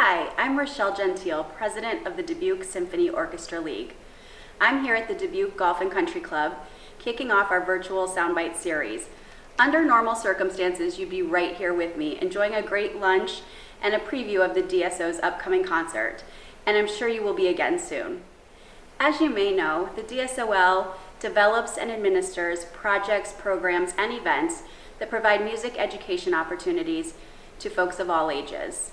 Hi, I'm Rochelle Gentile, president of the Dubuque Symphony Orchestra League. I'm here at the Dubuque Golf and Country Club, kicking off our virtual Soundbites series. Under normal circumstances, you'd be right here with me, enjoying a great lunch and a preview of the DSO's upcoming concert, and I'm sure you will be again soon. As you may know, the DSOL develops and administers projects, programs, and events that provide music education opportunities to folks of all ages,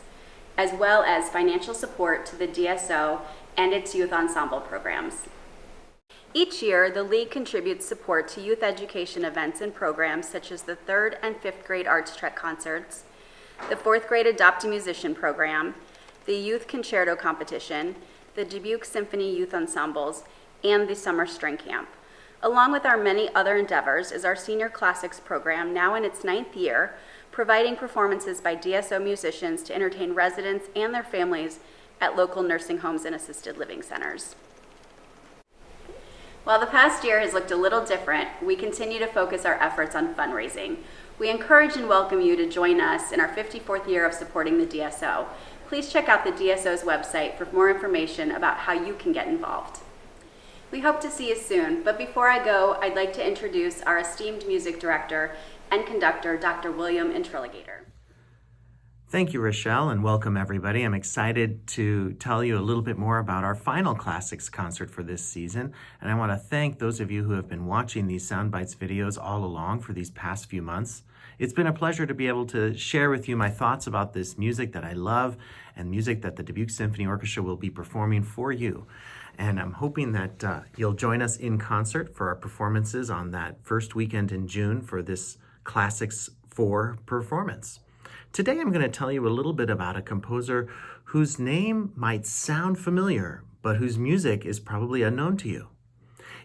as well as financial support to the DSO and its youth ensemble programs. Each year, the League contributes support to youth education events and programs such as the 3rd and 5th grade Arts Trek concerts, the 4th grade Adopt a Musician program, the Youth Concerto competition, the Dubuque Symphony Youth Ensembles, and the Summer String Camp. Along with our many other endeavors is our Senior Classics program, now in its 9th year, providing performances by DSO musicians to entertain residents and their families at local nursing homes and assisted living centers. While the past year has looked a little different, we continue to focus our efforts on fundraising. We encourage and welcome you to join us in our 54th year of supporting the DSO. Please check out the DSO's website for more information about how you can get involved. We hope to see you soon, but before I go, I'd like to introduce our esteemed music director and conductor, Dr. William Intriligator. Thank you, Rochelle, and welcome everybody. I'm excited to tell you a little bit more about our final classics concert for this season, and I want to thank those of you who have been watching these Soundbites videos all along for these past few months. It's been a pleasure to be able to share with you my thoughts about this music that I love and music that the Dubuque Symphony Orchestra will be performing for you. And I'm hoping that you'll join us in concert for our performances on that first weekend in June for this Classics 4 performance. Today I'm going to tell you a little bit about a composer whose name might sound familiar, but whose music is probably unknown to you.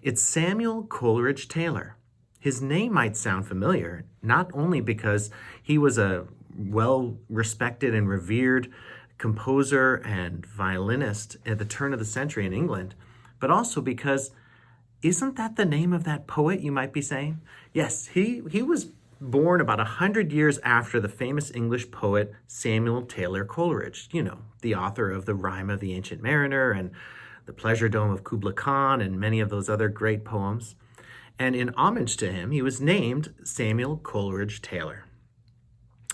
It's Samuel Coleridge-Taylor. His name might sound familiar, not only because he was a well-respected and revered composer and violinist at the turn of the century in England, but also because, isn't that the name of that poet, you might be saying? Yes, he was born about 100 years after the famous English poet Samuel Taylor Coleridge, the author of The Rime of the Ancient Mariner and The Pleasure Dome of Kubla Khan and many of those other great poems. And in homage to him, he was named Samuel Coleridge-Taylor.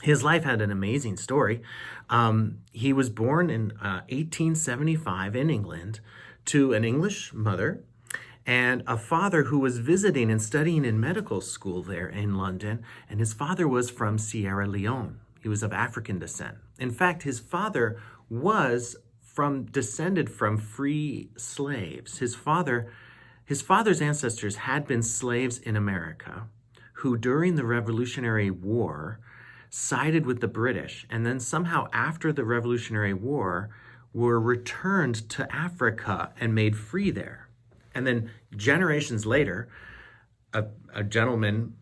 His life had an amazing story. He was born in 1875 in England to an English mother and a father who was visiting and studying in medical school there in London, and his father was from Sierra Leone. He was of African descent. In fact, his father was descended from free slaves. His father's ancestors had been slaves in America who, during the Revolutionary War, sided with the British, and then somehow after the Revolutionary War were returned to Africa and made free there. And then generations later, a gentleman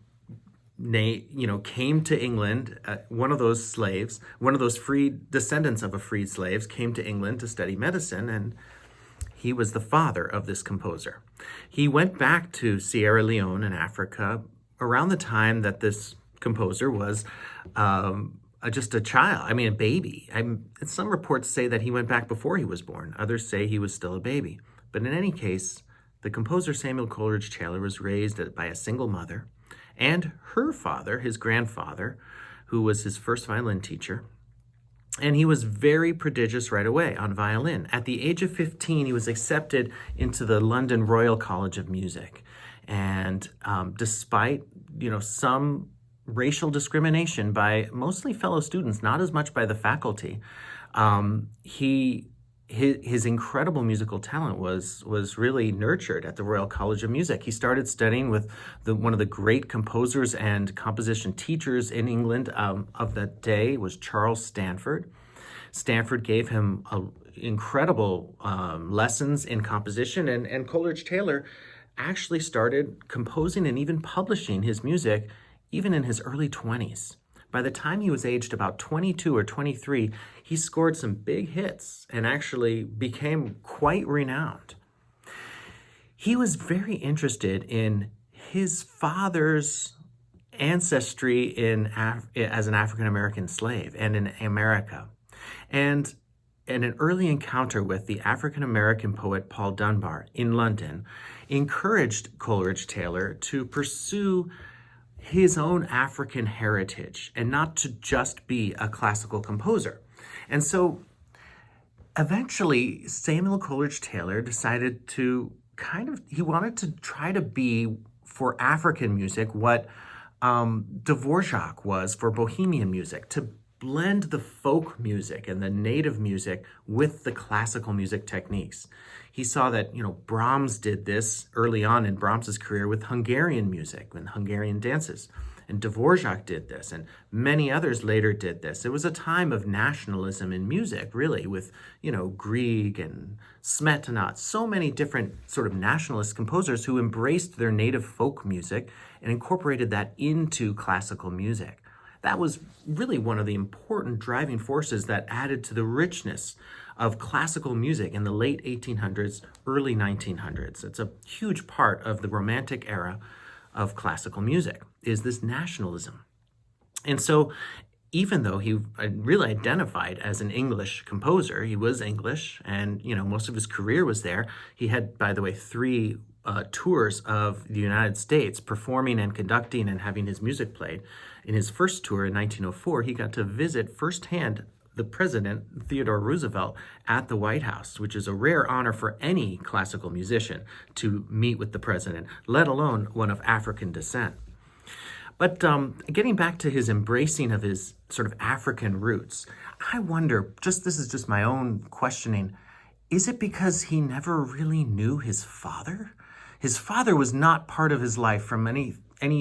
came to England, one of those slaves, one of those freed descendants of a freed slaves came to England to study medicine, and he was the father of this composer. He went back to Sierra Leone in Africa around the time that this composer was just a child, a baby. Some reports say that he went back before he was born. Others say he was still a baby. But in any case, the composer Samuel Coleridge-Taylor was raised by a single mother and her father, his grandfather, who was his first violin teacher. And he was very prodigious right away on violin. At the age of 15, he was accepted into the London Royal College of Music. And despite, some racial discrimination by mostly fellow students, not as much by the faculty, his incredible musical talent was really nurtured at the Royal College of Music. He started studying with one of the great composers and composition teachers in England of that day was Charles Stanford. Stanford gave him incredible lessons in composition, and Coleridge-Taylor actually started composing and even publishing his music even in his early 20s. By the time he was aged about 22 or 23, he scored some big hits and actually became quite renowned. He was very interested in his father's ancestry as an African-American slave and in America. And in an early encounter with the African-American poet Paul Dunbar in London, encouraged Coleridge-Taylor to pursue his own African heritage and not to just be a classical composer. And so eventually Samuel Coleridge-Taylor decided to he wanted to try to be for African music what Dvorak was for Bohemian music, to blend the folk music and the native music with the classical music techniques. He saw that, Brahms did this early on in Brahms's career with Hungarian music and Hungarian dances. And Dvorak did this, and many others later did this. It was a time of nationalism in music, really, with, Grieg and Smetana, so many different sort of nationalist composers who embraced their native folk music and incorporated that into classical music. That was really one of the important driving forces that added to the richness of classical music in the late 1800s, early 1900s. It's a huge part of the Romantic era of classical music, is this nationalism. And so even though he really identified as an English composer, he was English, and most of his career was there. He had, by the way, 3 tours of the United States, performing and conducting and having his music played. In his first tour in 1904, he got to visit firsthand the president, Theodore Roosevelt, at the White House, which is a rare honor for any classical musician to meet with the president, let alone one of African descent. But getting back to his embracing of his sort of African roots, I wonder, this is just my own questioning, is it because he never really knew his father? His father was not part of his life from any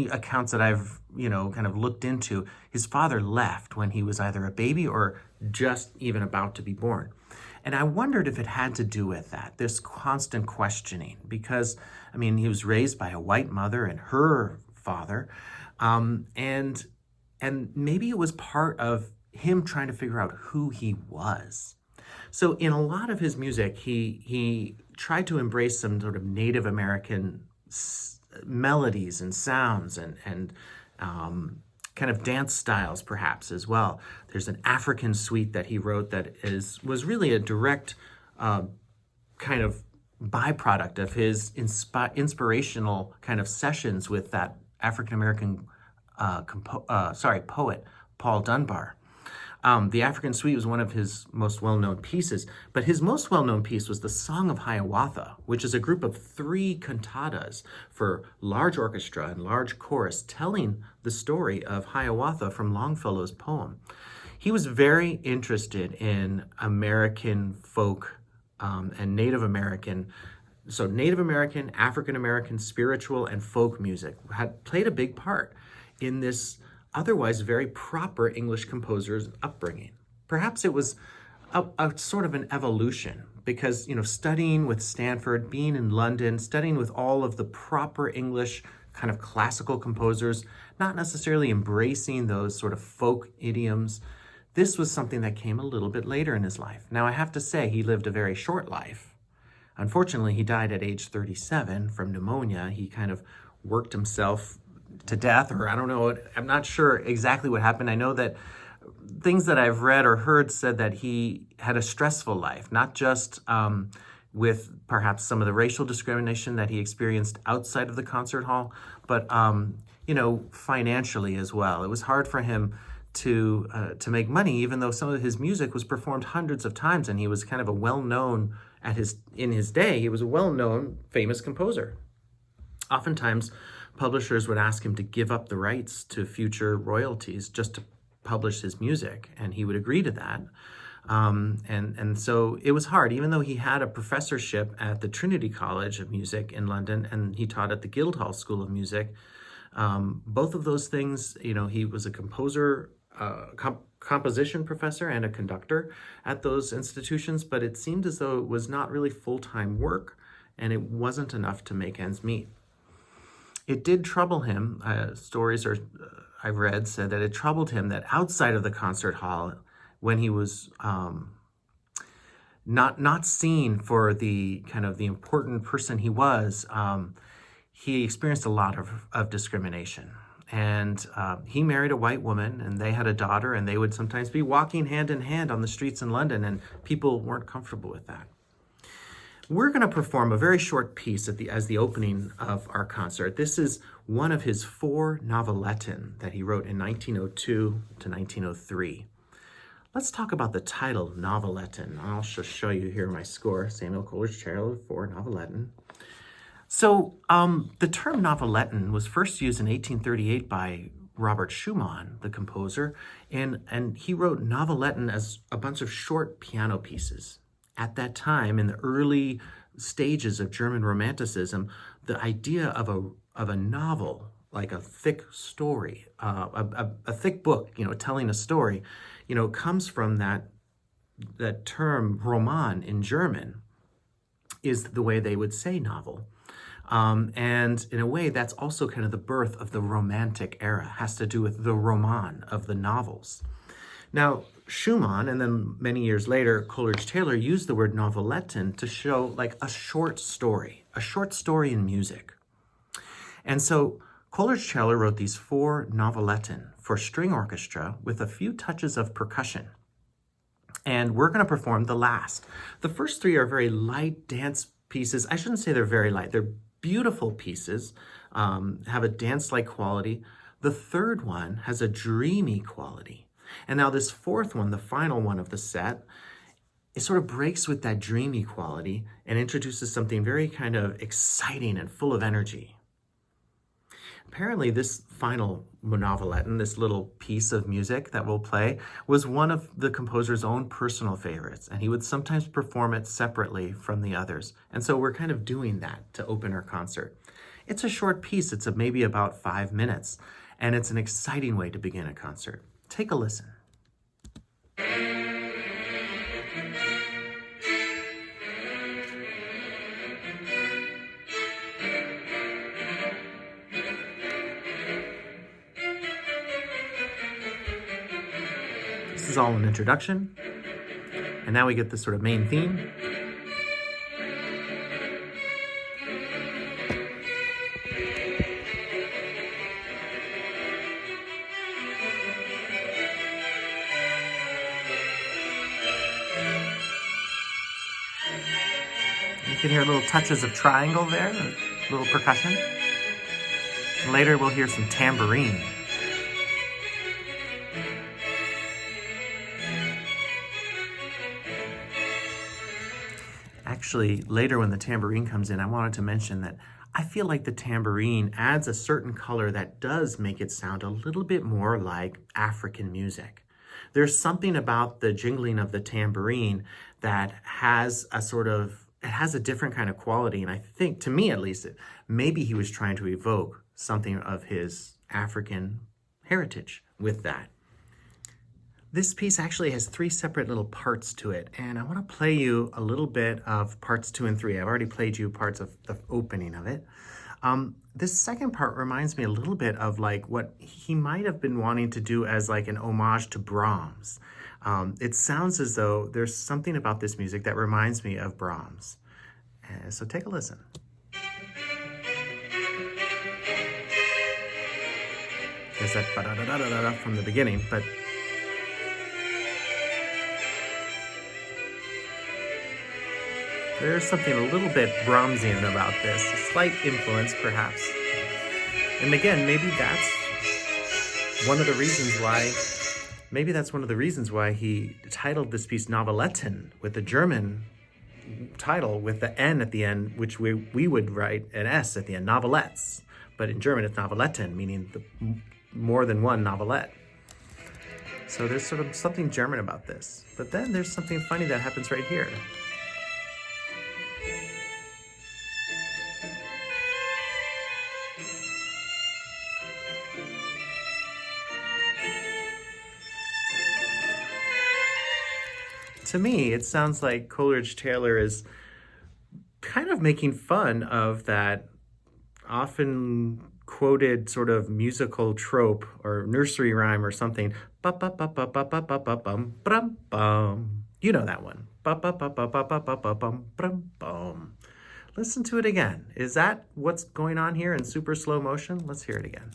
accounts that I've, kind of looked into. His father left when he was either a baby or just even about to be born. And I wondered if it had to do with that, this constant questioning, because, he was raised by a white mother and her father, and maybe it was part of him trying to figure out who he was. So in a lot of his music, he tried to embrace some sort of Native American melodies and sounds and kind of dance styles perhaps as well. There's an African suite that he wrote that was really a direct kind of byproduct of his inspirational kind of sessions with that African-American poet, Paul Dunbar. The African Suite was one of his most well-known pieces, but his most well-known piece was the Song of Hiawatha, which is a group of 3 cantatas for large orchestra and large chorus telling the story of Hiawatha from Longfellow's poem. He was very interested in American folk and Native American, African American spiritual and folk music had played a big part in this otherwise very proper English composer's upbringing. Perhaps it was a sort of an evolution because, studying with Stanford, being in London, studying with all of the proper English kind of classical composers, not necessarily embracing those sort of folk idioms. This was something that came a little bit later in his life. Now, I have to say, he lived a very short life. Unfortunately, he died at age 37 from pneumonia. He kind of worked himself to death, or I don't know, I'm not sure exactly what happened. I know that things that I've read or heard said that he had a stressful life, not just with perhaps some of the racial discrimination that he experienced outside of the concert hall, but financially as well. It was hard for him to make money, even though some of his music was performed hundreds of times, and he was kind of a well-known in his day. He was a well-known, famous composer. Oftentimes, publishers would ask him to give up the rights to future royalties just to publish his music, and he would agree to that. And so it was hard, even though he had a professorship at the Trinity College of Music in London, and he taught at the Guildhall School of Music. Both of those things, he was a composer, composition professor and a conductor at those institutions, but it seemed as though it was not really full-time work, and it wasn't enough to make ends meet. It did trouble him. Stories I've read said that it troubled him that outside of the concert hall, when he was not seen for the kind of the important person he was, he experienced a lot of discrimination. And he married a white woman, and they had a daughter, and they would sometimes be walking hand in hand on the streets in London, and people weren't comfortable with that. We're going to perform a very short piece as the opening of our concert. This is one of his 4 noveletten that he wrote in 1902 to 1903. Let's talk about the title, Novelette. I'll just show you here my score, Samuel Coleridge-Taylor, 4 Novelette. So the term Novelette was first used in 1838 by Robert Schumann, the composer, and he wrote Novelette as a bunch of short piano pieces. At that time, in the early stages of German Romanticism, the idea of a novel, like a thick story, a thick book, telling a story, comes from that term Roman in German, is the way they would say novel. And in a way, that's also kind of the birth of the Romantic era, has to do with the roman of the novels. Now, Schumann, and then many years later, Coleridge-Taylor used the word Novelette to show like a short story in music. And so Coleridge-Taylor wrote these 4 Novelette for string orchestra with a few touches of percussion. And we're going to perform the last. The first 3 are very light dance pieces. I shouldn't say they're very light. They're beautiful pieces, have a dance-like quality. The third one has a dreamy quality. And now this 4th one, the final one of the set, it sort of breaks with that dreamy quality and introduces something very kind of exciting and full of energy. Apparently this final Novelette, this little piece of music that we'll play, was one of the composer's own personal favorites, and he would sometimes perform it separately from the others. And so we're kind of doing that to open our concert. It's a short piece, it's maybe about 5 minutes, and it's an exciting way to begin a concert. Take a listen. This is all an introduction, and now we get the sort of main theme. You can hear little touches of triangle there, a little percussion. Later we'll hear some tambourine. Actually, later when the tambourine comes in, I wanted to mention that I feel like the tambourine adds a certain color that does make it sound a little bit more like African music. There's something about the jingling of the tambourine that has a different kind of quality, and I think, to me at least, maybe he was trying to evoke something of his African heritage with that. This piece actually has 3 separate little parts to it, and I want to play you a little bit of parts 2 and 3. I've already played you parts of the opening of it. This second part reminds me a little bit of like what he might have been wanting to do as like an homage to Brahms. It sounds as though there's something about this music that reminds me of Brahms. So take a listen. There's that ba-da-da-da-da-da from the beginning, but there's something a little bit Brahmsian about this, a slight influence perhaps. And again, maybe that's one of the reasons why he titled this piece Novelette with the German title with the N at the end, which we would write an S at the end, Novelettes. But in German it's Novelette, meaning more than one novelette. So there's sort of something German about this. But then there's something funny that happens right here. To me, it sounds like Coleridge-Taylor is kind of making fun of that often quoted sort of musical trope or nursery rhyme or something. Ba-ba-ba-ba-ba-ba-ba-bum-bum. You know that one. Ba-ba-ba-ba-ba-ba-bum-bum. Listen to it again. Is that what's going on here in super slow motion? Let's hear it again.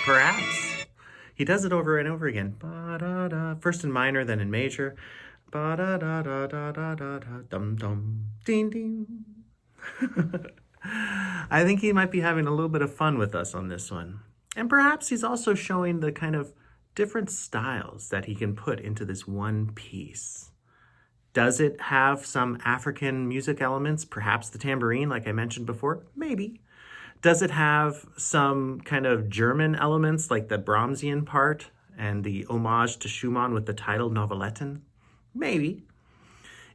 Perhaps. He does it over and over again. Ba-da-da. First in minor, then in major. Ba-da-da-da-da-da-da, dum-dum, ding-ding. I think he might be having a little bit of fun with us on this one. And perhaps he's also showing the kind of different styles that he can put into this one piece. Does it have some African music elements? Perhaps the tambourine, like I mentioned before? Maybe. Does it have some kind of German elements, like the Brahmsian part and the homage to Schumann with the title Novelette? Maybe.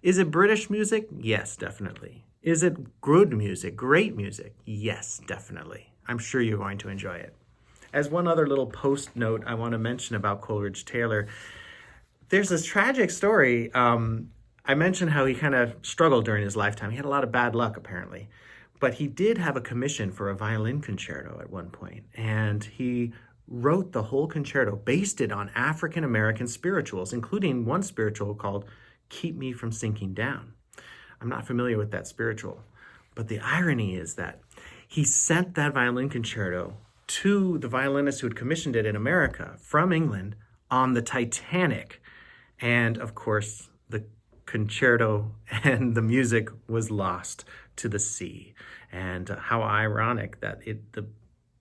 Is it British music? Yes, definitely. Is it good music, great music? Yes, definitely. I'm sure you're going to enjoy it. As one other little post note I want to mention about Coleridge-Taylor, there's this tragic story. I mentioned how he kind of struggled during his lifetime. He had a lot of bad luck, apparently. But he did have a commission for a violin concerto at one point, and he wrote the whole concerto, based it on African-American spirituals, including one spiritual called Keep Me From Sinking Down. I'm not familiar with that spiritual, but the irony is that he sent that violin concerto to the violinist who had commissioned it in America from England on the Titanic. And of course, the concerto and the music was lost to the sea. And how ironic that the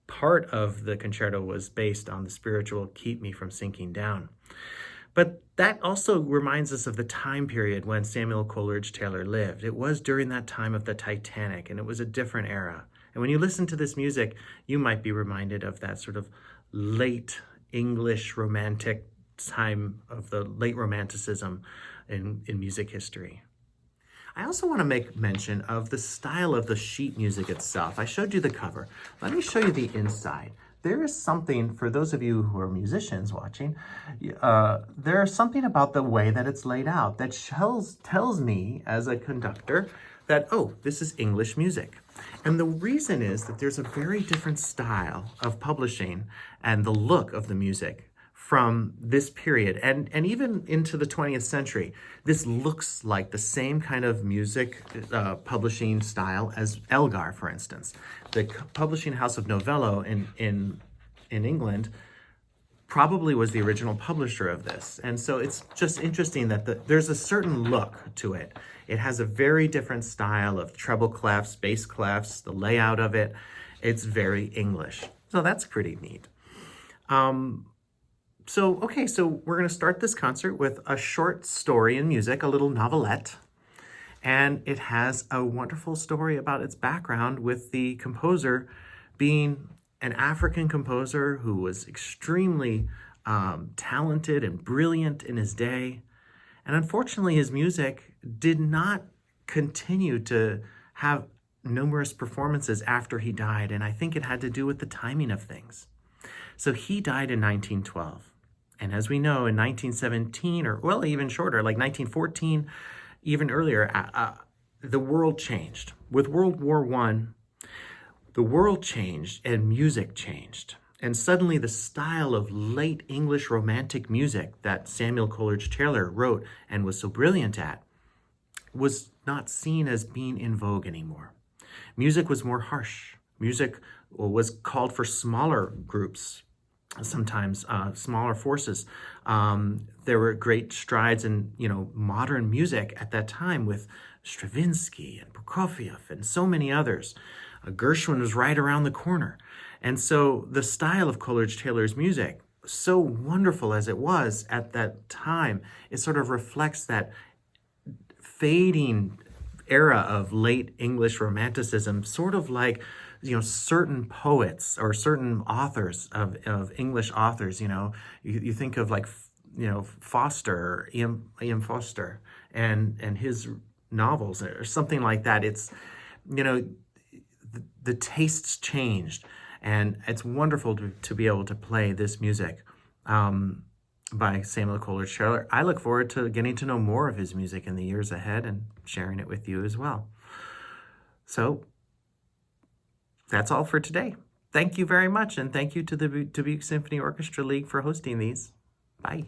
part of the concerto was based on the spiritual Keep Me From Sinking Down. But that also reminds us of the time period when Samuel Coleridge-Taylor lived. It was during that time of the Titanic, and it was a different era. And when you listen to this music, you might be reminded of that sort of late English romantic time of the late Romanticism in music history. I also want to make mention of the style of the sheet music itself. I showed you the cover. Let me show you the inside. There is something, for those of you who are musicians watching, there's something about the way that it's laid out that tells me as a conductor that, oh, this is English music. And the reason is that there's a very different style of publishing and the look of the music from this period and even into the 20th century. This looks like the same kind of music publishing style as Elgar, for instance. The publishing house of Novello in England probably was the original publisher of this. And so it's just interesting that there's a certain look to it. It has a very different style of treble clefs, bass clefs, the layout of it. It's very English. So that's pretty neat. So we're going to start this concert with a short story in music, a little novelette. And it has a wonderful story about its background, with the composer being an African composer who was extremely talented and brilliant in his day. And unfortunately, his music did not continue to have numerous performances after he died. And I think it had to do with the timing of things. So he died in 1912. And as we know, in 1917, or well, even shorter, like 1914, even earlier, the world changed. With World War I, the world changed and music changed. And suddenly the style of late English romantic music that Samuel Coleridge-Taylor wrote and was so brilliant at was not seen as being in vogue anymore. Music was more harsh. Music was called for smaller groups, sometimes smaller forces. There were great strides in modern music at that time with Stravinsky and Prokofiev and so many others. Gershwin was right around the corner. And so the style of Coleridge-Taylor's music, so wonderful as it was at that time, it sort of reflects that fading era of late English Romanticism, sort of like certain poets or certain authors of English authors. You think of like Foster, E.M. Foster, and his novels or something like that. It's the tastes changed, and it's wonderful to be able to play this music by Samuel Coleridge-Taylor. I look forward to getting to know more of his music in the years ahead and sharing it with you as well. So that's all for today. Thank you very much, and thank you to the Dubuque Symphony Orchestra League for hosting these. Bye.